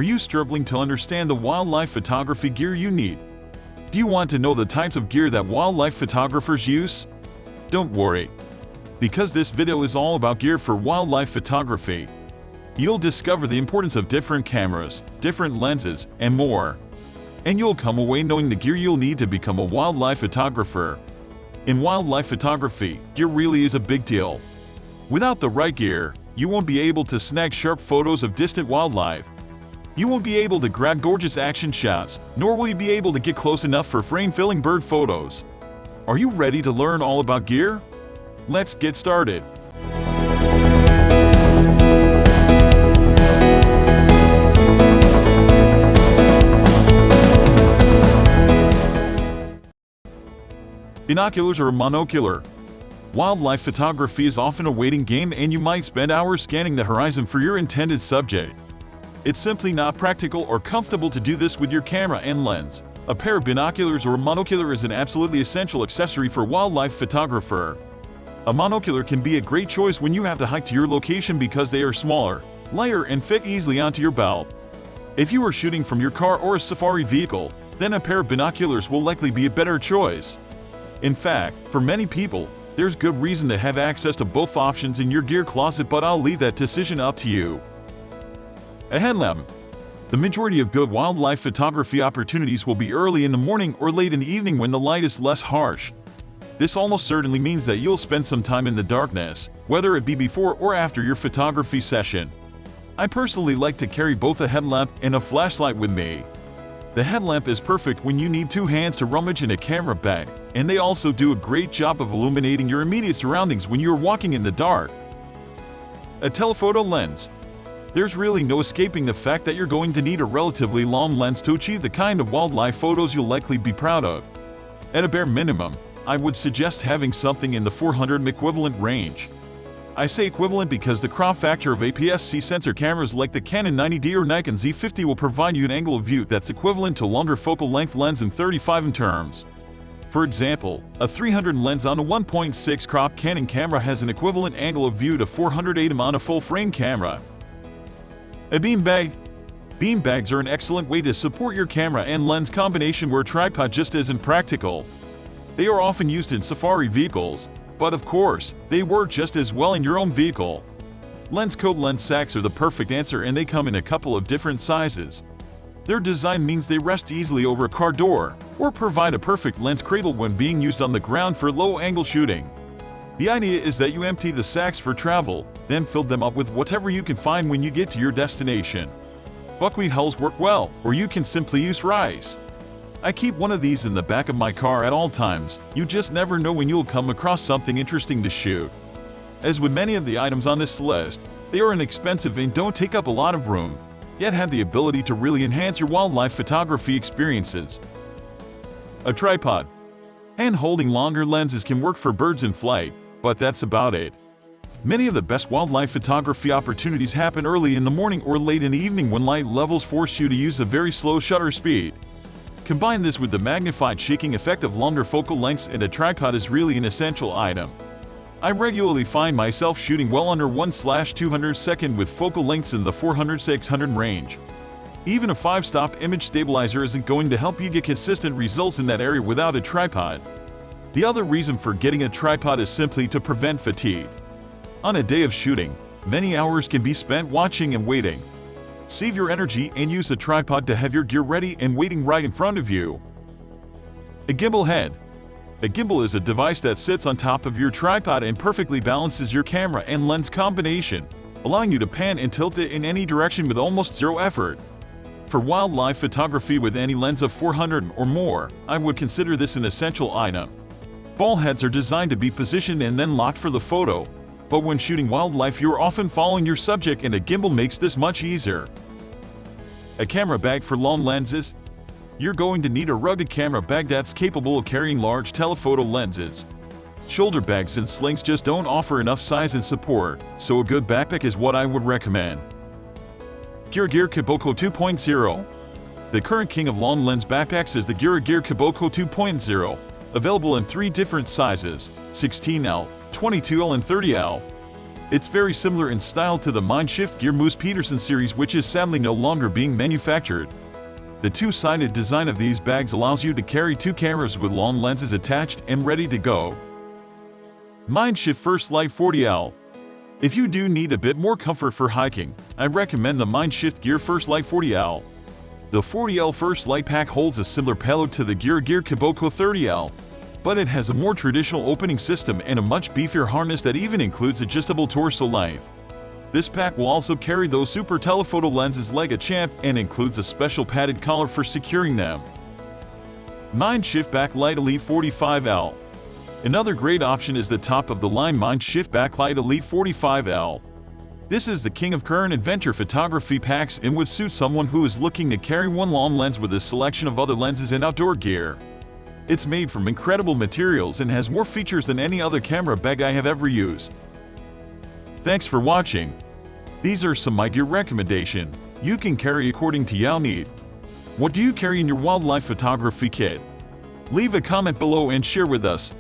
Are you struggling to understand the wildlife photography gear you need? Do you want to know the types of gear that wildlife photographers use? Don't worry, because this video is all about gear for wildlife photography. You'll discover the importance of different cameras, different lenses, and more. And you'll come away knowing the gear you'll need to become a wildlife photographer. In wildlife photography, gear really is a big deal. Without the right gear, you won't be able to snag sharp photos of distant wildlife. You won't be able to grab gorgeous action shots, nor will you be able to get close enough for frame-filling bird photos. Are you ready to learn all about gear? Let's get started. Binoculars or a monocular. Wildlife photography is often a waiting game, and you might spend hours scanning the horizon for your intended subject. It's simply not practical or comfortable to do this with your camera and lens. A pair of binoculars or a monocular is an absolutely essential accessory for a wildlife photographer. A monocular can be a great choice when you have to hike to your location because they are smaller, lighter, and fit easily onto your belt. If you are shooting from your car or a safari vehicle, then a pair of binoculars will likely be a better choice. In fact, for many people, there's good reason to have access to both options in your gear closet, but I'll leave that decision up to you. A headlamp. The majority of good wildlife photography opportunities will be early in the morning or late in the evening when the light is less harsh. This almost certainly means that you'll spend some time in the darkness, whether it be before or after your photography session. I personally like to carry both a headlamp and a flashlight with me. The headlamp is perfect when you need two hands to rummage in a camera bag, and they also do a great job of illuminating your immediate surroundings when you're walking in the dark. A telephoto lens. There's really no escaping the fact that you're going to need a relatively long lens to achieve the kind of wildlife photos you'll likely be proud of. At a bare minimum, I would suggest having something in the 400mm equivalent range. I say equivalent because the crop factor of APS-C sensor cameras like the Canon 90D or Nikon Z50 will provide you an angle of view that's equivalent to longer focal length lens in 35mm terms. For example, a 300mm lens on a 1.6 crop Canon camera has an equivalent angle of view to 480mm on a full-frame camera. A bean bag. Bean bags are an excellent way to support your camera and lens combination where a tripod just isn't practical. They are often used in safari vehicles, but of course, they work just as well in your own vehicle. Lens coat lens sacks are the perfect answer, and they come in a couple of different sizes. Their design means they rest easily over a car door, or provide a perfect lens cradle when being used on the ground for low-angle shooting. The idea is that you empty the sacks for travel, then fill them up with whatever you can find when you get to your destination. Buckwheat hulls work well, or you can simply use rice. I keep one of these in the back of my car at all times. You just never know when you'll come across something interesting to shoot. As with many of the items on this list, they are inexpensive and don't take up a lot of room, yet have the ability to really enhance your wildlife photography experiences. A tripod. Hand-holding longer lenses can work for birds in flight, but that's about it. Many of the best wildlife photography opportunities happen early in the morning or late in the evening when light levels force you to use a very slow shutter speed. Combine this with the magnified shaking effect of longer focal lengths, and a tripod is really an essential item. I regularly find myself shooting well under 1/200 with focal lengths in the 400-600 range. Even a 5-stop image stabilizer isn't going to help you get consistent results in that area without a tripod. The other reason for getting a tripod is simply to prevent fatigue. On a day of shooting, many hours can be spent watching and waiting. Save your energy and use a tripod to have your gear ready and waiting right in front of you. A gimbal head. A gimbal is a device that sits on top of your tripod and perfectly balances your camera and lens combination, allowing you to pan and tilt it in any direction with almost zero effort. For wildlife photography with any lens of 400 or more, I would consider this an essential item. Ball heads are designed to be positioned and then locked for the photo, but when shooting wildlife you're often following your subject, and a gimbal makes this much easier. A camera bag for long lenses. You're going to need a rugged camera bag that's capable of carrying large telephoto lenses. Shoulder bags and slings just don't offer enough size and support, so a good backpack is what I would recommend. Gura Kiboko 2.0. The current king of long lens backpacks is the Gura Kiboko 2.0. Available in 3 different sizes, 16L, 22L and 30L. It's very similar in style to the MindShift Gear Moose Peterson series, which is sadly no longer being manufactured. The two-sided design of these bags allows you to carry two cameras with long lenses attached and ready to go. MindShift FirstLight 40L. If you do need a bit more comfort for hiking, I recommend the MindShift Gear FirstLight 40L. The 40L FirstLight pack holds a similar payload to the Gura Kiboko 30L, but it has a more traditional opening system and a much beefier harness that even includes adjustable torso life. This pack will also carry those super telephoto lenses like a champ and includes a special padded collar for securing them. MindShift BackLight Elite 45L. Another great option is the top-of-the-line MindShift BackLight Elite 45L. This is the king of current adventure photography packs and would suit someone who is looking to carry one long lens with a selection of other lenses and outdoor gear. It's made from incredible materials and has more features than any other camera bag I have ever used. Thanks for watching. These are some my gear recommendation you can carry according to your need. What do you carry in your wildlife photography kit? Leave a comment below and share with us.